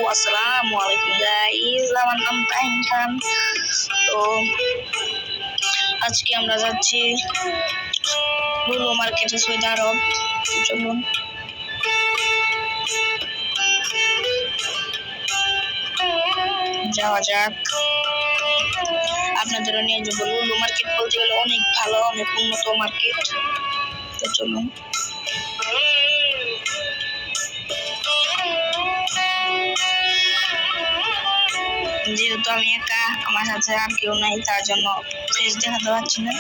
Assalamualaikum guys, আমার নাম তাহিন খান। তো আজকে আমরা যাচ্ছি লুলু মার্কেটে সৌদি আরব। চলুন যাওয়া যাক। আপনাদেরও নিয়ে যাবো। লুলু মার্কেট বলতে গেলে অনেক ভালো, অনেক উন্নত মার্কেট। তো চলুন। যেহেতু আমি একা, আমার সাথে আর কেউ নাই, তার জন্য ফেস দেখাতে পারছি না।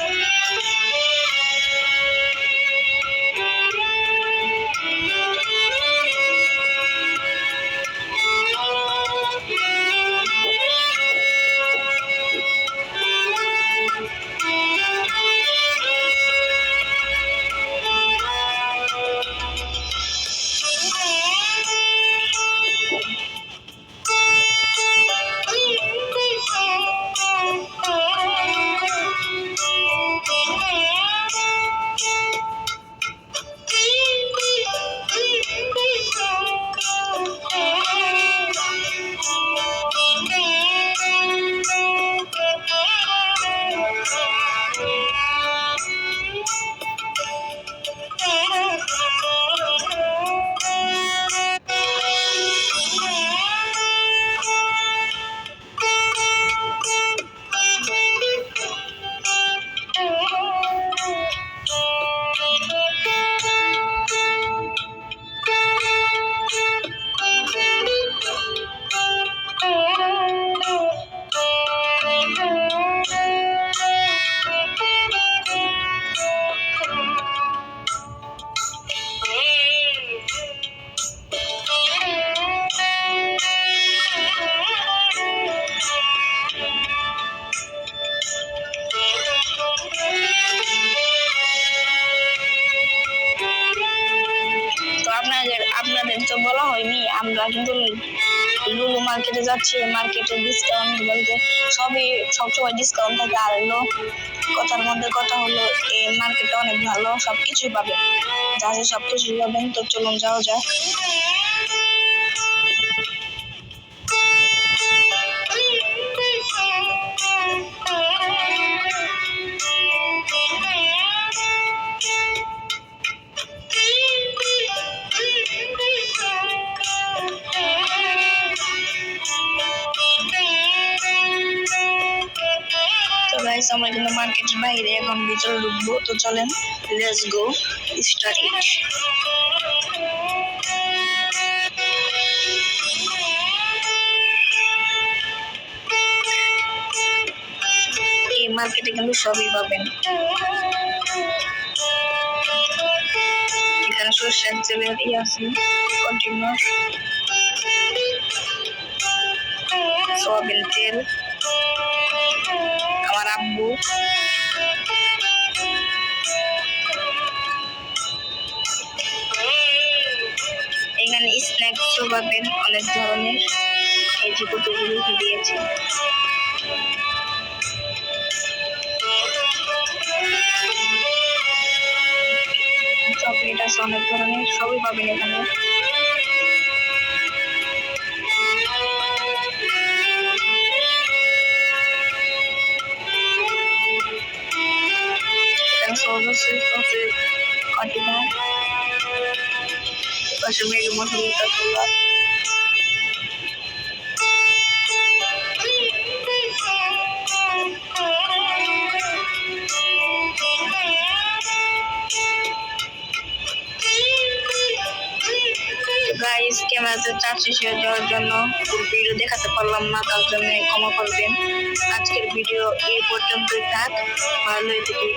আপনাদের তো বলা হয়নি, আমরা কিন্তু লুলু মার্কেটে যাচ্ছি। মার্কেটে ডিসকাউন্ট বলতে সবসময় ডিসকাউন্ট থাকে। আর হলো কথার মধ্যে কথা হলো, এই মার্কেটটা অনেক ভালো, সবকিছুই পাবেন, যা সবকিছুই পাবেন। তো চলুন যাওয়া যাক। আমরা কিন্তু মার্কেটের বাইরে, এখন ভিতরে ঢুকবো। তো চলেন, লেটস গো, স্টার্ট ইট। এই মার্কেটে কিন্তু সবই পাবেন। এখানে সরষের তেলের আছে, কন্টিনিউ সয়াবিন তেল, আমার আব্বু, এখানে স্ন্যাক্সও পাবেন অনেক ধরনের। এই যে কতগুলো রেখে দিয়েছে। চকলেট আছে অনেক ধরনের, সবই পাবেন এখানে। ম্যাগি মশলা গাইস, ক্যামেরাতে চার্জ শেষ হয়ে যাওয়ার জন্য ভিডিও দেখাতে পারলাম না, তার জন্য ক্ষমা করবেন। আজকের ভিডিও এই পর্যন্তই থাক। ভালো